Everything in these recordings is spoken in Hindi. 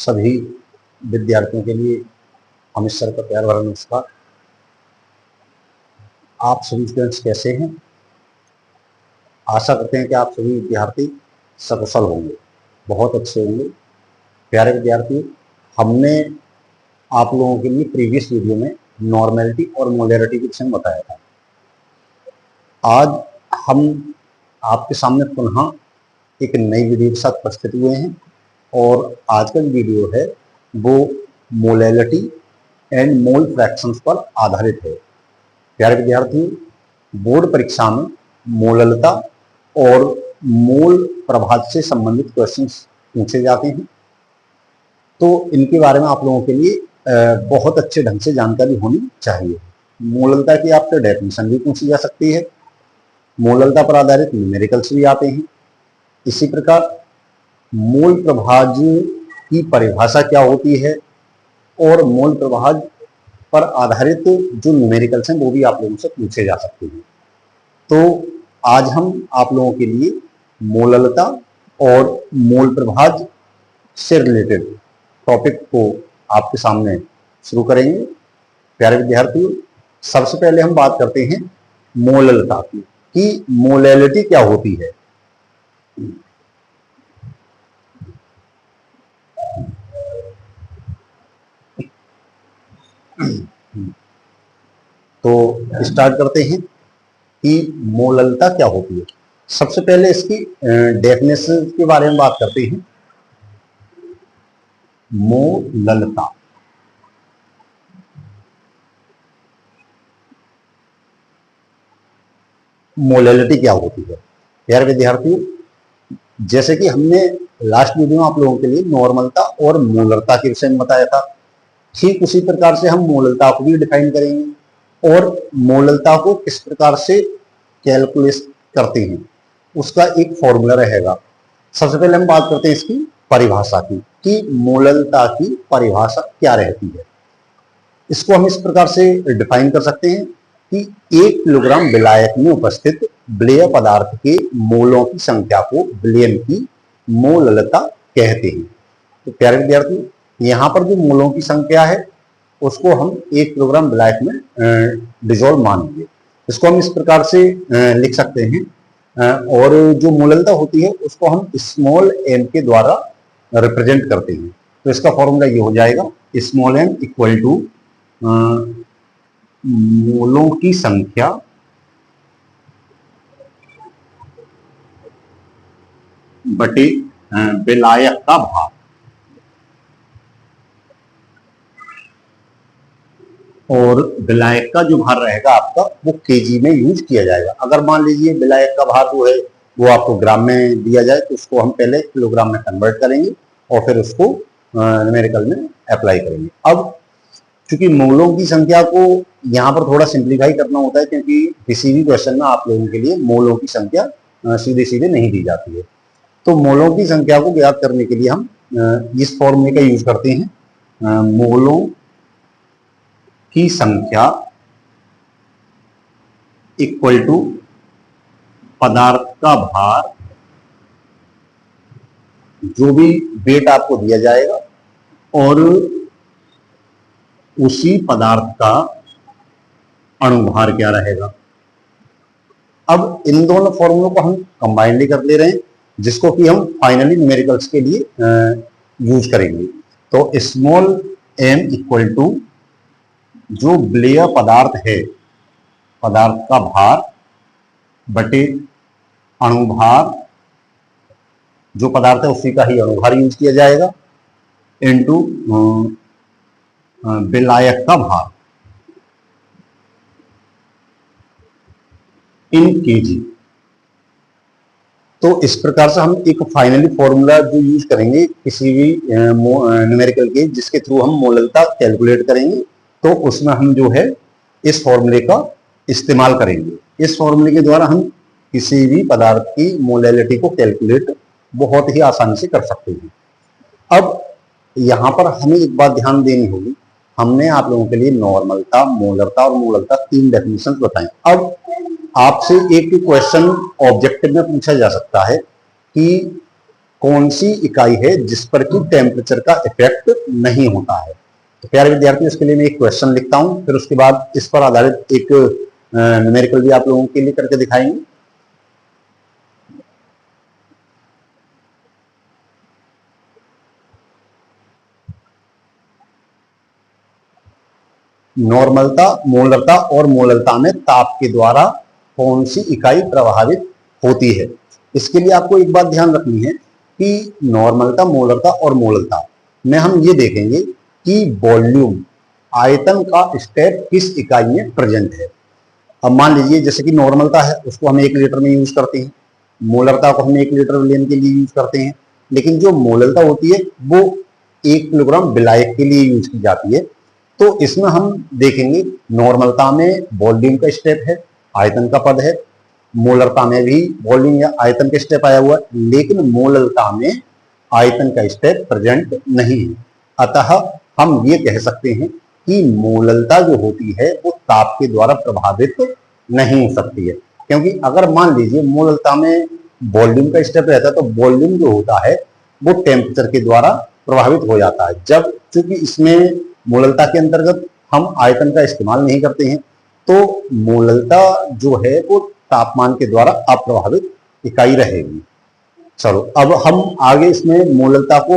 सभी विद्यार्थियों के लिए अमित सर का प्यार भरा नमस्कार। आप सभी स्टूडेंट्स कैसे हैं? आशा करते हैं कि आप सभी विद्यार्थी सकुशल होंगे, बहुत अच्छे होंगे। प्यारे विद्यार्थी, हमने आप लोगों के लिए प्रीवियस वीडियो में नॉर्मेलिटी और मोलैरिटी के विषय में बताया था। आज हम आपके सामने पुनः एक नई वीडियो के साथ उपस्थित हुए हैं और आज का वीडियो है वो मोलैलिटी एंड मोल फ्रैक्शंस पर आधारित है। प्यारे विद्यार्थियों, बोर्ड परीक्षा में मोललता और मोल प्रभाव से संबंधित क्वेश्चंस पूछे जाते हैं, तो इनके बारे में आप लोगों के लिए बहुत अच्छे ढंग से जानकारी होनी चाहिए। मोललता की आपसे डेफिनेशन भी पूछी जा सकती है, मोललता पर आधारित न्यूमेरिकल्स भी आते हैं। इसी प्रकार मोल प्रभाव की परिभाषा क्या होती है और मोल प्रभाव पर आधारित जो न्यूमेरिकल्स हैं वो भी आप लोगों से पूछे जा सकते हैं। तो आज हम आप लोगों के लिए मोललता और मोल प्रभाव से रिलेटेड टॉपिक को आपके सामने शुरू करेंगे। प्यारे विद्यार्थियों, सबसे पहले हम बात करते हैं मोललता की कि मोलैलिटी क्या होती है। तो स्टार्ट करते हैं कि मोललता क्या होती है। सबसे पहले इसकी डेफिनेशन के बारे में बात करते हैं। मोललता मोलैलिटी क्या होती है? यार विद्यार्थियों, जैसे कि हमने लास्ट वीडियो में आप लोगों के लिए नॉर्मलता और मोलरता के विषय में बताया था, ठीक उसी प्रकार से हम मोललता को भी डिफाइन करेंगे और मोललता को किस प्रकार से कैलकुलेट करते हैं उसका एक फॉर्मूला रहेगा। सबसे पहले हम बात करते हैं इसकी परिभाषा की कि मोललता की परिभाषा क्या रहती है। इसको हम इस प्रकार से डिफाइन कर सकते हैं कि 1 किलोग्राम विलायक में उपस्थित विलेय पदार्थ के मोलों की संख्या को विलयन की मोललता कहते हैं। तो प्यारे विद्यार्थी, यहाँ पर जो मोलों की संख्या है उसको हम 1 किलोग्राम विलायक में डिजोल्व मानेंगे। इसको हम इस प्रकार से लिख सकते हैं और जो मोललता होती है उसको हम स्मॉल m के द्वारा रिप्रेजेंट करते हैं। तो इसका फॉर्मूला ये हो जाएगा, स्मॉल m इक्वल टू मोलों की संख्या बटे विलायक का भार। और विलायक का जो भार रहेगा आपका वो केजी में यूज किया जाएगा। अगर मान लीजिए विलायक का भार जो है वो आपको ग्राम में दिया जाए तो उसको हम पहले किलोग्राम में कन्वर्ट करेंगे और फिर उसको न्यूमेरिकल में अप्लाई करेंगे। अब चूंकि मोलों की संख्या को यहाँ पर थोड़ा सिंप्लीफाई करना होता है, क्योंकि किसी भी क्वेश्चन में आप लोगों के लिए मोलों की संख्या सीधे सीधे नहीं दी जाती है। तो मोलों की संख्या को ज्ञात करने के लिए हम इस फॉर्मूले का यूज करते हैं, मोलों की संख्या इक्वल टू पदार्थ का भार, जो भी वेट आपको दिया जाएगा और उसी पदार्थ का अणुभार क्या रहेगा। अब इन दोनों फॉर्मूलों को हम कंबाइनली कर ले रहे हैं, जिसको कि हम फाइनली न्यूमेरिकल्स के लिए यूज करेंगे। तो स्मॉल m इक्वल टू जो विलेय पदार्थ है, पदार्थ का भार बटे अणुभार, जो पदार्थ है उसी का ही अणुभार यूज किया जाएगा, इनटू विलायक का भार इन केजी। तो इस प्रकार से हम एक फाइनली फॉर्मूला जो यूज करेंगे किसी भी न्यूमेरिकल के, जिसके थ्रू हम मोललता कैलकुलेट करेंगे, तो उसमें हम जो है इस फॉर्मूले का इस्तेमाल करेंगे। इस फॉर्मूले के द्वारा हम किसी भी पदार्थ की मोलैलिटी को कैलकुलेट बहुत ही आसानी से कर सकते हैं। अब यहाँ पर हमें एक बात ध्यान देनी होगी, हमने आप लोगों के लिए नॉर्मलता, मोलरता और मोललता 3 डेफिनेशन बताएं। अब आपसे एक क्वेश्चन ऑब्जेक्टिव में पूछा जा सकता है कि कौन सी इकाई है जिस पर कि टेम्परेचर का इफेक्ट नहीं होता है। तो प्यारे विद्यार्थी, इसके लिए मैं एक क्वेश्चन लिखता हूं, फिर उसके बाद इस पर आधारित एक न्यूमेरिकल भी आप लोगों के लिए करके दिखाएंगे। नॉर्मलता, मोलरता और मोलरता में ताप के द्वारा कौन सी इकाई प्रभावित होती है। इसके लिए आपको एक बात ध्यान रखनी है कि नॉर्मलता, मोलरता और मोलरता में हम ये देखेंगे कि वॉल्यूम, आयतन का स्टेप किस इकाई में प्रेजेंट है। अब मान लीजिए जैसे कि नॉर्मलता है, उसको हम 1 लीटर में यूज करते हैं, मोलरता को हम 1 लीटर लेने के लिए यूज करते हैं, लेकिन जो मोलरता होती है वो 1 किलोग्राम विलायक के लिए यूज की जाती है। तो इसमें हम देखेंगे नॉर्मलता में वॉल्यूम का स्टेप है, आयतन का पद है, मोलरता में भी वॉल्यूम या आयतन का स्टेप आया हुआ है, लेकिन मोलरता में आयतन का स्टेप प्रेजेंट नहीं है। अतः हम ये कह सकते हैं कि मोलरता जो होती है वो ताप के द्वारा प्रभावित नहीं हो सकती है, क्योंकि अगर मान लीजिए मोलरता में वॉल्यूम का स्टेप रहता है तो वॉल्यूम जो होता है वो टेम्परेचर के द्वारा प्रभावित हो जाता है। जब चूंकि इसमें मोलरता के अंतर्गत हम आयतन का इस्तेमाल नहीं करते हैं तो मोलरता जो है वो तापमान के द्वारा अप्रभावित इकाई रहेगी। चलो अब हम आगे इसमें मोलरता को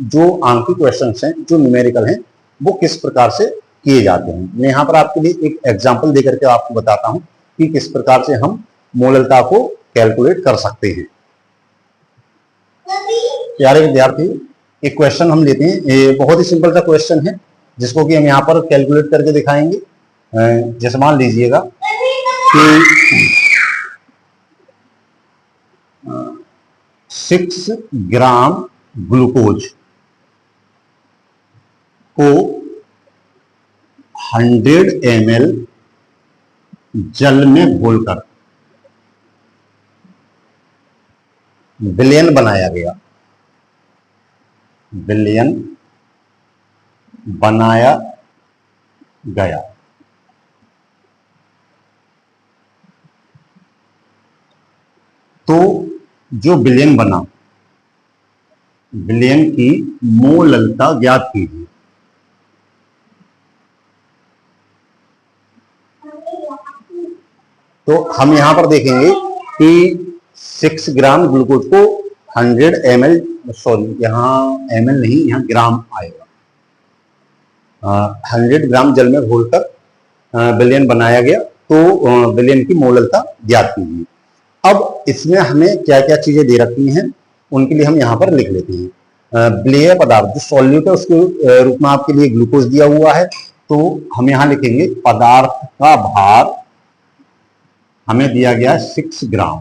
जो आंकिक क्वेश्चंस हैं, जो न्यूमेरिकल हैं, वो किस प्रकार से किए जाते हैं। मैं यहाँ पर आपके लिए एक एग्जांपल देकर के आपको बताता हूँ कि किस प्रकार से हम मोलरता को कैलकुलेट कर सकते हैं। प्यारे विद्यार्थी, एक क्वेश्चन हम लेते हैं, ये बहुत ही सिंपल सा क्वेश्चन है जिसको कि हम यहाँ पर कैलकुलेट करके दिखाएंगे। जैसे मान लीजिएगा कि 6 ग्राम ग्लूकोज को 100 ml जल में घोलकर विलयन बनाया गया, विलयन बनाया गया। तो जो विलयन बना, विलयन की मोलरता ज्ञात कीजिए। तो हम यहां पर देखेंगे कि 6 ग्राम ग्लूकोज को 100 ml, सॉरी यहाँ ml नहीं, यहाँ ग्राम आएगा, 100 ग्राम जल में घोलकर विलयन बनाया गया। तो विलयन की मोलरता ज्ञात कीजिए। अब इसमें हमें क्या क्या चीजें दे रखी हैं उनके लिए हम यहाँ पर लिख लेते हैं। विलेय पदार्थ जो सॉल्यूट है उसके रूप में आपके लिए ग्लूकोज दिया हुआ है, तो हम यहाँ लिखेंगे पदार्थ का भार हमें दिया गया 6 ग्राम,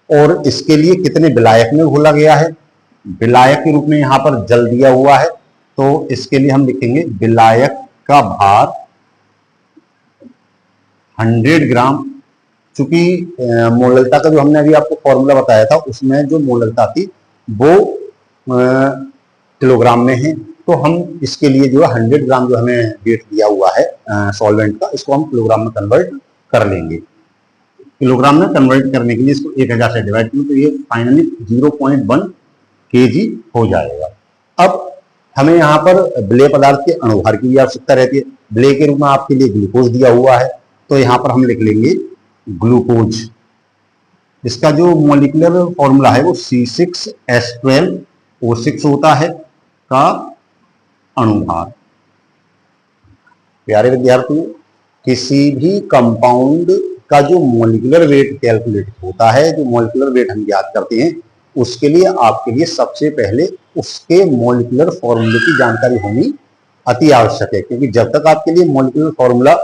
और इसके लिए कितने विलायक में घोला गया है, विलायक के रूप में यहाँ पर जल दिया हुआ है, तो इसके लिए हम लिखेंगे विलायक का भार 100 ग्राम। चूंकि मोलरता का जो हमने अभी आपको फॉर्मूला बताया था उसमें जो मोलरता थी वो किलोग्राम में है, तो हम इसके लिए जो है 100 ग्राम जो हमें वेट दिया हुआ है सॉल्वेंट का, इसको हम किलोग्राम में कन्वर्ट कर लेंगे। किलोग्राम में कन्वर्ट करने के लिए इसको 1000 से डिवाइड करें तो ये फाइनली 0.1 kg हो जाएगा। अब हमें यहाँ पर विलेय पदार्थ के अणुभार की भी आवश्यकता रहती है। विलेय के रूप में आपके लिए ग्लूकोज दिया हुआ है, तो यहाँ पर हम लिख लेंगे ग्लूकोज। इसका जो मॉलिक्यूलर फॉर्मूला है वो C6H12O6 होता है का अणुभार। प्यारे विद्यार्थियों, किसी भी कंपाउंड का जो मॉलिक्यूलर वेट कैलकुलेट होता है, जो मॉलिक्यूलर वेट हम याद करते हैं, उसके लिए आपके लिए सबसे पहले उसके मॉलिक्यूलर फॉर्मूले की जानकारी होनी अति आवश्यक है, क्योंकि जब तक आपके लिए मॉलिक्यूलर फॉर्मूला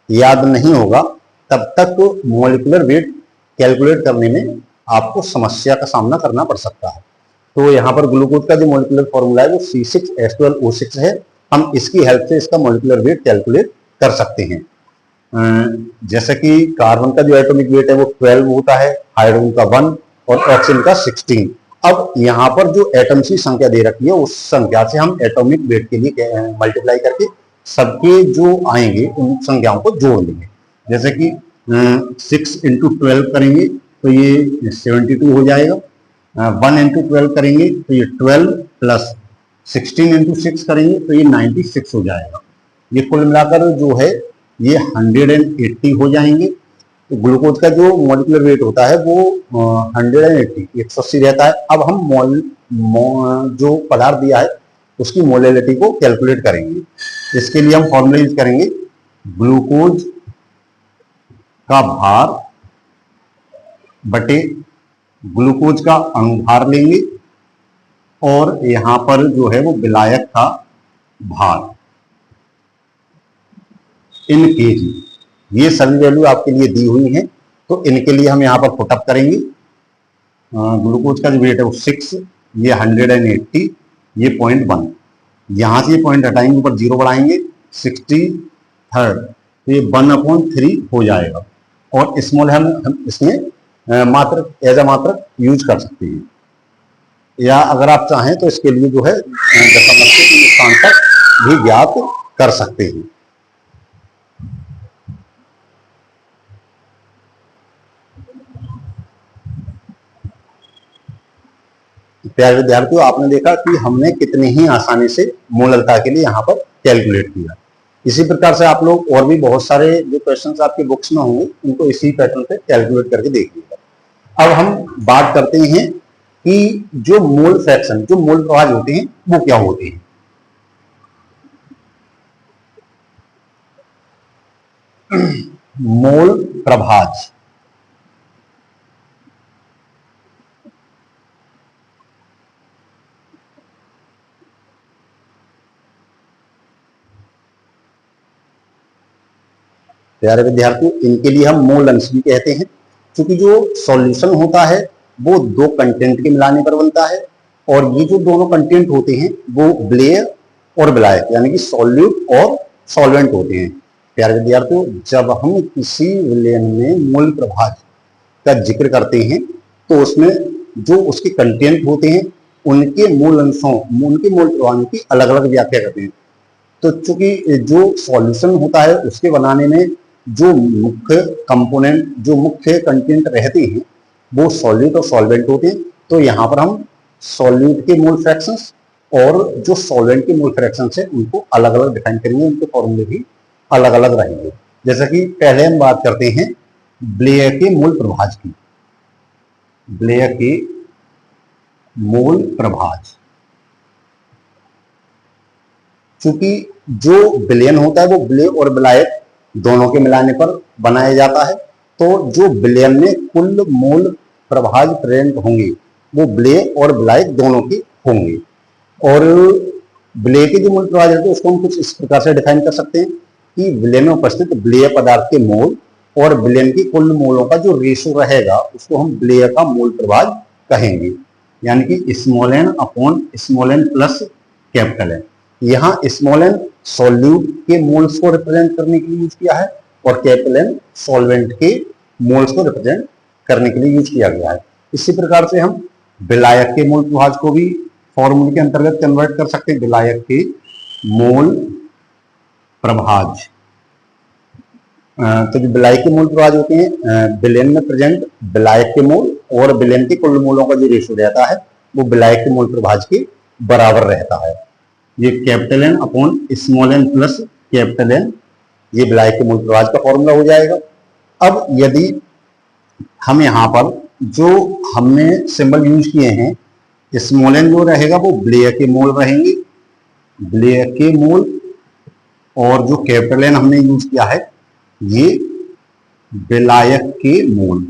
याद नहीं होगा तब तक मॉलिक्यूलर वेट कैलकुलेट करने में आपको समस्या का सामना करना पड़ सकता है। तो यहाँ पर ग्लूकोज का जो मॉलिक्यूलर फॉर्मूला है वो C6H12O6 है। हम इसकी हेल्प से इसका मॉलिक्यूलर वेट कैलकुलेट कर सकते हैं। जैसे कि कार्बन का जो एटॉमिक वेट है वो 12 होता है, हाइड्रोजन का 1 और ऑक्सीजन का 16। अब यहाँ पर जो एटम्स की संख्या दे रखी है उस संख्या से हम एटॉमिक वेट के लिए मल्टीप्लाई करके सबके जो आएंगे उन संख्याओं को जोड़ लेंगे। जैसे कि 6 × 12 करेंगे तो ये 72 हो जाएगा, 1 इंटू 12 करेंगे तो ये 12 प्लस 16 इंटू 6 करेंगे तो ये 96 हो जाएगा। ये कुल मिलाकर जो है ये 180 हो जाएंगे। तो ग्लूकोज का जो मॉलिक्यूलर वेट होता है वो 180 रहता है। अब हम जो पदार्थ दिया है उसकी मोलेलिटी को कैलकुलेट करेंगे। इसके लिए हम फॉर्मूला यूज करेंगे, ग्लूकोज का भार बटे ग्लूकोज का अणुभार लेंगे और यहां पर जो है वो विलायक का भार इन केजी। ये सभी वैल्यू आपके लिए दी हुई हैं, तो इनके लिए हम यहाँ पर पुटअप करेंगे। ग्लूकोज का जो वेट है वो 6, ये 180, ये 0.1, यहाँ से ये पॉइंट हटाएंगे, ऊपर 0 बढ़ाएंगे, 63, तो ये 1/3 हो जाएगा। और स्मॉल हम इसमें मात्रक एज अ मात्रक यूज कर सकते हैं, या अगर आप चाहें तो इसके लिए जो है दशमलव के स्थान तक भी ज्ञात कर सकते हैं। प्यारे विद्यार्थियों, आपने देखा कि हमने कितने ही आसानी से मोललता के लिए यहाँ पर कैलकुलेट किया। इसी प्रकार से आप लोग और भी बहुत सारे जो क्वेश्चंस आपके बुक्स में होंगे उनको इसी पैटर्न पे कैलकुलेट करके देखिएगा। अब हम बात करते हैं कि जो मोल फ्रैक्शन, जो मोल प्रभाज होते हैं वो क्या होते हैं। मोल प्रभाज प्यारे विद्यार्थियों, इनके लिए हम मोल अंश भी कहते हैं, क्योंकि जो सॉल्यूशन होता है वो दो कंटेंट के मिलाने पर बनता है, और ये जो दोनों कंटेंट होते हैं वो ब्लेय और विलायक यानी कि सॉल्यूट और सॉल्वेंट होते हैं। प्यारे विद्यार्थियों, जब हम किसी विलयन में मोल प्रभाज का जिक्र करते हैं तो उसमें जो उसके कंटेंट होते हैं उनके मूल अंशों, उनके मोल प्रभाजों की अलग अलग व्याख्या करते हैं। तो चूंकि जो सॉल्यूशन होता है उसके बनाने में जो मुख्य कंपोनेंट, जो मुख्य कंटेंट रहते हैं वो सॉल्यूट और सॉल्वेंट होते हैं, तो यहाँ पर हम सॉल्यूट के मोल फ्रैक्शंस और जो सॉल्वेंट के मोल फ्रैक्शंस है उनको अलग अलग डिफाइन करेंगे, उनके फॉर्मूले भी अलग अलग रहेंगे। जैसा कि पहले हम बात करते हैं ब्लेय के मोल प्रभाज की। ब्लेय के मोल प्रभाज, चूंकि जो विलयन होता है वो ब्लेय और विलायक दोनों के मिलाने पर बनाया जाता है, तो जो विलयन में कुल मोल प्रभाज प्रेजेंट होंगे वो ब्लेय और विलायक दोनों के होंगे। और ब्लेय के जो मोल प्रभाज रहते हैं उसको हम कुछ इस प्रकार से डिफाइन कर सकते हैं कि विलयन में उपस्थित ब्लेय पदार्थ के मोल और विलयन के कुल मोलों का जो रेशो रहेगा उसको हम ब्लेय का मोल प्रभाज कहेंगे, यानी कि small N upon small N plus capital N. यहाँ स्मॉल एन सॉल्यूट के मोल्स को रिप्रेजेंट करने के लिए यूज किया है और कैपिटल एन सॉल्वेंट के मोल्स को रिप्रेजेंट करने के लिए यूज किया गया है। इसी प्रकार से हम विलायक के मोल प्रभाज को भी फॉर्मूले के अंतर्गत कन्वर्ट कर सकते हैं। विलायक के मोल प्रभाज, तो जो विलायक के मोल प्रभाज होते हैं विलयन में प्रेजेंट विलायक के मोल और विलयन के कुल मोलों का जो रेशो रहता है वो विलायक के मोल प्रभाज के बराबर रहता है। ये capital N upon small N plus capital N, ये विलायक के मोल प्रभाज का फॉर्मूला हो जाएगा। अब यदि हम यहाँ पर जो हमने सिंबल यूज किए हैं, स्मॉल एन जो रहेगा वो ब्लेय के मोल रहेंगे, ब्लेय के मोल, और जो कैपिटल एन हमने यूज किया है ये विलायक के मोल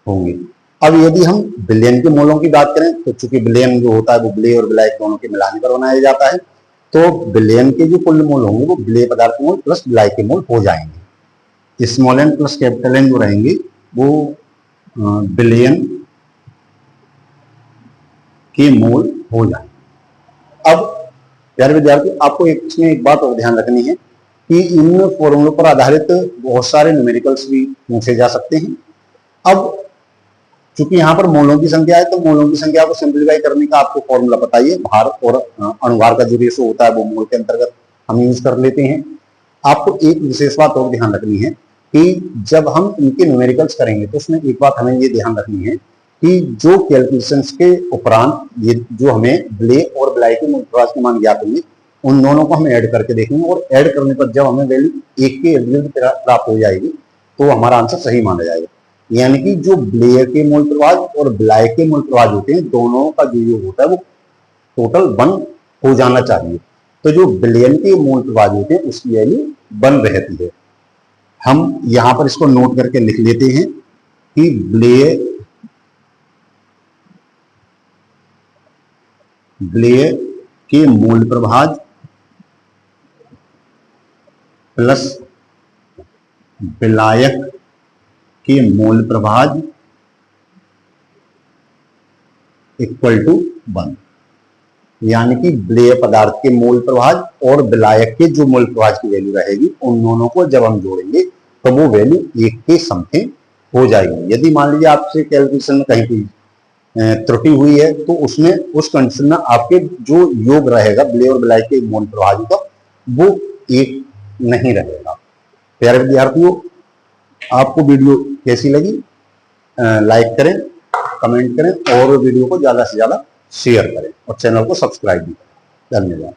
होंगे। अब यदि हम विलयन के मोलों की बात करें तो चूंकि विलयन जो होता है वो ब्लेय और विलायक दोनों के मिलाने पर बनाया जाता है, तो विलयन के जो कुल मोल होंगे वो ब्लेय पदार्थ के मोल प्लस विलायक के मोल हो जाएंगे। Small N plus capital N जो रहेंगे वो विलयन के मोल हो जाएंगे। अब प्यारे विद्यार्थी, आपको इसमें एक बात और ध्यान रखनी है कि इन फॉर्मूलों पर आधारित बहुत सारे न्यूमेरिकल्स भी पूछे जा सकते हैं। अब चूंकि यहाँ पर मोलों की संख्या है तो मोलों की संख्या को सिंप्लीफाई करने का आपको फॉर्मूला बताइए, भार और अणुभार का जो रेशो होता है वो मोल के अंतर्गत हम यूज कर लेते हैं। आपको एक विशेष बात और ध्यान रखनी है कि जब हम इनके न्यूमेरिकल्स करेंगे तो उसमें एक बात हमें ये ध्यान रखनी है कि जो कैलकुलेशंस के उपरांत ये जो हमें ब्ले और ब्लाई के मूल प्रवाह के मान ज्ञात होंगे, उन दोनों को हम ऐड करके देखेंगे, और ऐड करने पर जब हमें वैल्यू 1 के इर्द-गिर्द प्राप्त हो जाएगी तो हमारा आंसर सही माना जाएगा। यानी कि जो ब्ले के मूल प्रवाह और ब्लाई के मूल प्रवाह होते हैं, दोनों का जो योग होता है वो टोटल 1 हो जाना चाहिए। तो जो ब्लेन के मूल प्रवाह होते हैं उसकी वैल्यू 1 रहती है। हम यहां पर इसको नोट करके लिख लेते हैं कि ब्ले के मूल प्रवाह प्लस विलायक के मूल प्रवाह इक्वल टू 1। यानी कि ब्ले पदार्थ के मूल प्रवाह और विलायक के जो मूल प्रवाह की वैल्यू रहेगी, उन दोनों को जब हम जोड़ेंगे तो वो वैल्यू 1 के समथिंग हो जाएगी। यदि मान लीजिए आपसे कैलकुलेशन में कहीं भी त्रुटि हुई है तो उसमें उस कंडीशन में आपके जो योग रहेगा ब्ले और विलायक के मूल प्रवाह का, वो 1 नहीं रहेगा। प्यारे विद्यार्थियों, आपको वीडियो कैसी लगी लाइक करें, कमेंट करें और वीडियो को ज्यादा से ज्यादा शेयर करें और चैनल को सब्सक्राइब भी करें। धन्यवाद।